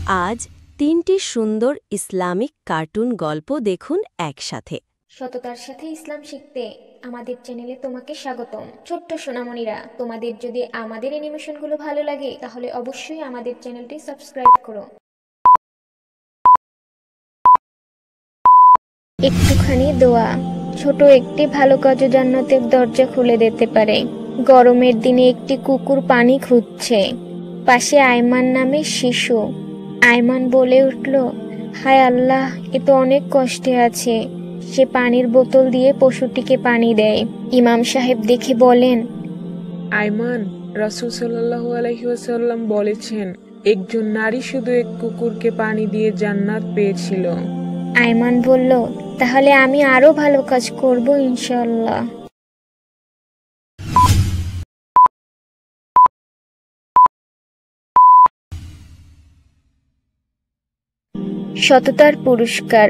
আজ ৩টি সুন্দর ইসলামিক কার্টুন গল্প দেখুন একসাথে। সততার সাথে ইসলাম শিখতে আমাদের চ্যানেলে তোমাকে স্বাগতম। ছোট্ট সোনামণিরা, তোমাদের যদি আমাদের অ্যানিমেশনগুলো ভালো লাগে তাহলে অবশ্যই আমাদের চ্যানেলটি সাবস্ক্রাইব করো। একটুখানি দোয়া, ছোট একটি ভালো কাজ জান্নাতের দরজা খুলে দিতে পারে। গরমের দিনে একটি কুকুর পানি খুঁজছে। পাশে আয়মান নামে শিশু। আয়মান বলে উঠল, হায় আল্লাহ, এ তো অনেক কষ্টে আছে। সে পানির বোতল দিয়ে পশুটিকে পানি দেয়। ইমাম সাহেব দেখে বলেন, আয়মান, রাসূল সাল্লাল্লাহু আলাইহি ওয়াসাল্লাম বলেছেন, একজন নারী শুধু এক কুকুরকে পানি দিয়ে জান্নাত পেয়েছিল। আয়মান বলল, তাহলে আমি আরো ভালো কাজ করব ইনশাআল্লাহ। সততার পুরস্কার,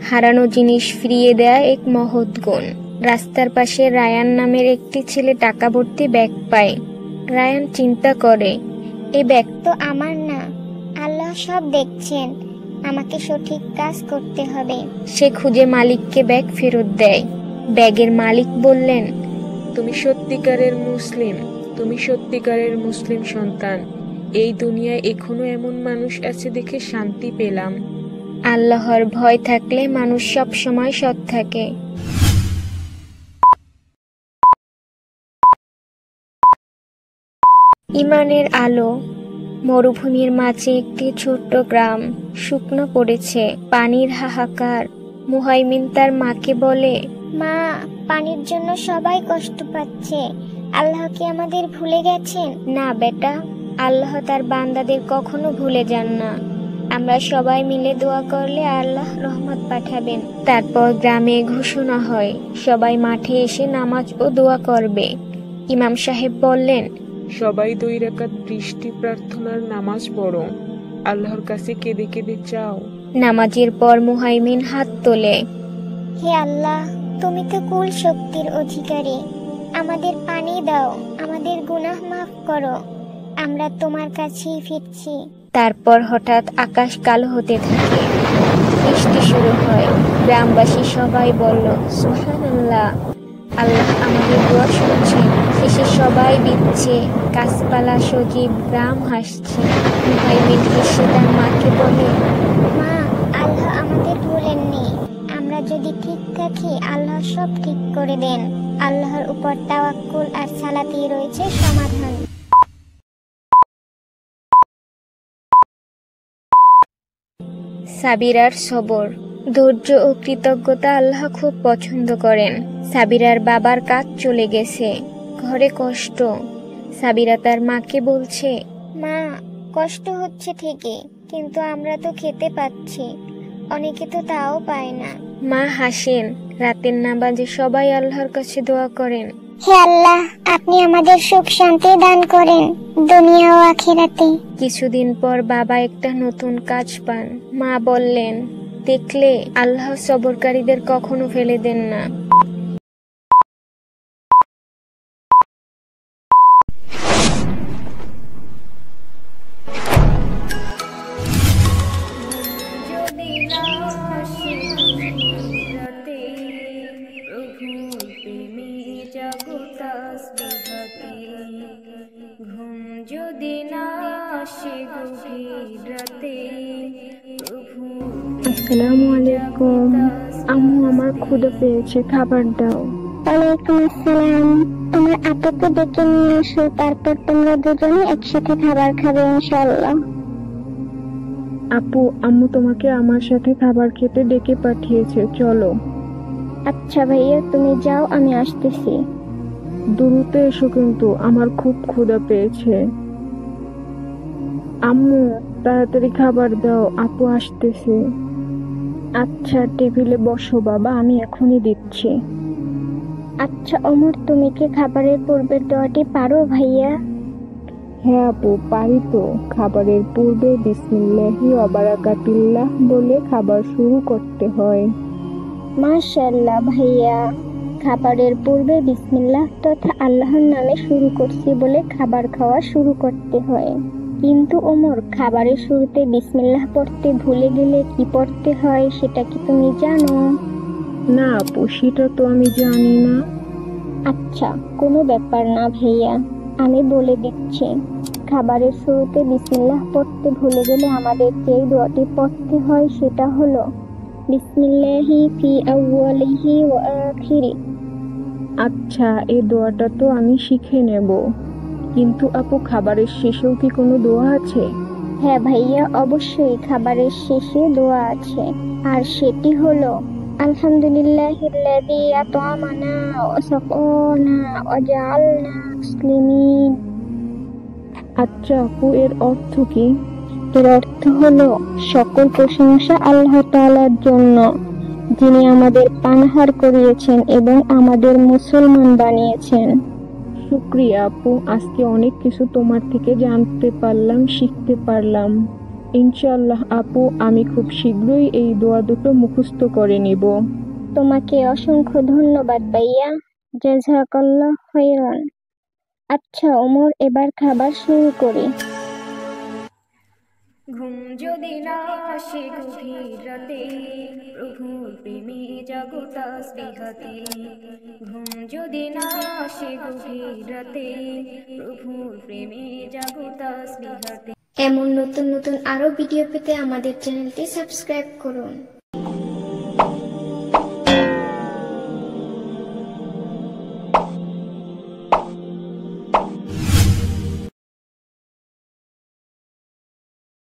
হারানো জিনিস ফিরিয়ে দেয়া এক মহৎ গুণ। রাস্তার পাশে রায়ান নামের একটি ছেলে টাকা ভর্তি ব্যাগ পায়। রায়ান চিন্তা করে, এই ব্যাগ তো আমার না, আল্লাহ সব দেখছেন, আমাকে সঠিক কাজ করতে হবে। সে খুঁজে মালিককে ব্যাগ ফেরত দেয়। ব্যাগের মালিক বললেন, তুমি সত্যিকারের মুসলিম সন্তান। এই দুনিয়ায় এখনো এমন মানুষ আছে দেখে শান্তি পেলাম। আল্লাহর ভয় থাকলে মানুষ সব সময় সৎ থাকে। ইমানের আলো। মরুভূমির মাঝে একটি ছোট্ট গ্রাম, শুকনো পড়েছে, পানির হাহাকার। মুহাইমিন তার মাকে বলে, মা, পানির জন্য সবাই কষ্ট পাচ্ছে, আল্লাহ কি আমাদের ভুলে গেছেন? না বেটা, আল্লাহ তার বান্দাদের কখনো ভুলে যান না। আমরা সবাই মিলে দোয়া করলে আল্লাহ রহমত পাঠাবেন। তারপর গ্রামে ঘোষণা হয়, সবাই মাঠে এসে নামাজ ও দোয়া করবে। ইমাম সাহেব বললেন, সবাই 2 রাকাত বৃষ্টি প্রার্থনার নামাজ পড়ো, আল্লাহর কাছে কেঁদে কেঁদে চাও। নামাজের পর মুহাইমিন হাত তোলে, হে আল্লাহ, তুমি তো কুল শক্তির অধিকারী, আমাদের পানি দাও, আমাদের গুনাহ মাফ করো, আমরা তোমার কাছেই ফিরছি। তারপর হঠাৎ আকাশ কালো হতে থাকে, বৃষ্টি শুরু হয়। গ্রামবাসী সবাই বলল, সুবহানাল্লাহ, আল্লাহ আমাদের দোয়া শুনছেন। শেষে সবাই দিচ্ছে, গাছপালা সজীব, গ্রাম হাসছে। মুহাইমিন হেসে তার মাকে বলে, মা, আল্লাহ আমাদের ভুলেননি, আমরা যদি ঠিক থাকি আল্লাহ সব ঠিক করে দেন। আল্লাহর উপর তাওয়াক্কুল আর সালাতেই রয়েছে সমাধান। সাবিরার সবর। ধৈর্য ও কৃতজ্ঞতা আল্লাহ খুব পছন্দ করেন। সাবিরার বাবার কাজ চলে গেছে, ঘরে কষ্ট। সাবিরা তার মাকে বলছে, মা, কষ্ট হচ্ছে ঠিকই, কিন্তু আমরা তো খেতে পাচ্ছি, অনেকে তো তাও পায় না। মা হাসেন। রাতের নামাজে সবাই আল্লাহর কাছে দোয়া করেন, হে আল্লাহ, আপনি আমাদের সুখ শান্তি দান করেন, দুনিয়া ও আখিরাতে। কিছুদিন পর বাবা একটা নতুন কাজ পান। মা বললেন, দেখলে, আল্লাহ সবরকারীদের কখনো ফেলে দেন না। ঘুম যদি না আসে গভীর রাতে, আসসালামু আলাইকুম। আম্মু, আমার ক্ষুধা পেয়েছে, খাবার দাও। ওয়ালাইকুম আসসালাম। তোমার আপুকে ডেকে নিয়ে এসো, তারপর তোমরা দুজনে একসাথে খাবার খাবে ইনশাআল্লাহ। আপু, আম্মু তোমাকে আমার সাথে খাবার খেতে ডেকে পাঠিয়েছে, চলো। আচ্ছা ভাইয়া, তুমি যাও, আমি আসতেছি। দ্রুত এসো কিন্তু, আমার খুব ক্ষুধা পেয়েছে। আম্মু, তাড়াতাড়ি খাবার দাও, আপু আসতেছে। আচ্ছা, টেবিলে বসো বাবা, আমি এখনই দিচ্ছি। আচ্ছা ওমর, তুমি কি খাবারের পূর্বের দোয়াটি পারো ভাইয়া? হ্যাঁ আপু, পারি তো। খাবারের পূর্বে বিসমিল্লাহি ওয়া বারাকাতুল্লাহ বলে খাবার শুরু করতে হয়। মাশাআল্লাহ ভাইয়া, খাবারের পূর্বে বিসমিল্লাহ তথা আল্লাহর নামে শুরু করছি বলে খাবার খাওয়া শুরু করতে হয়। কিন্তু ওমর, খাবারের শুরুতে বিসমিল্লাহ পড়তে ভুলে গেলে কি পড়তে হয় সেটা কি তুমি জানো? না আপু, সেটা তো আমি জানি না। আচ্ছা, কোনো ব্যাপার না ভাইয়া, আমি বলে দিচ্ছি। খাবারের শুরুতে বিসমিল্লাহ পড়তে ভুলে গেলে আমাদের যেই দোয়াটি পড়তে হয় সেটা হলো বিসমিল্লাহি ফি আউয়ালিহি ওয়া আখিরি। আচ্ছা, এই দোয়াটা তো আমি শিখে নেব, কিন্তু আপু খাবারের শেষেও কি কোনো দোয়া আছে? হ্যাঁ ভাইয়া, অবশ্যই খাবারের শেষে দোয়া আছে, আর সেটি হলো আলহামদুলিল্লাহিল্লাযী আত'আমানা ওয়া সাকানা ওয়া জাআলনা মুসলিমিন। আচ্ছা আপু, এর অর্থ কি? এর অর্থ হলো সকল প্রশংসা আল্লাহ তাআলার জন্য, যিনি আমাদের পানাহার করিয়েছেন এবং আমাদের মুসলমান বানিয়েছেন। শুক্রিয়া আপু, আজকে অনেক কিছু তোমার থেকে জানতে পারলাম, শিখতে পারলাম। ইনশাআল্লাহ আপু, আমি খুব শীঘ্রই এই দোয়া দুটো মুখস্থ করে নিব। তোমাকে অসংখ্য ধন্যবাদ ভাইয়া, জাযাকাল্লাহ খাইরান। আচ্ছা ওমর, এবার খাবার শুরু করি। ঘুম যদি না আসে গভীর রাতে, প্রভুর প্রেমে জাগো তাসবিহাতে। ঘুম যদি না আসে গভীর রাতে, প্রভুর প্রেমে জাগো তাসবিহাতে। এমন নতুন নতুন আরো ভিডিও পেতে আমাদের চ্যানেলটি সাবস্ক্রাইব করুন।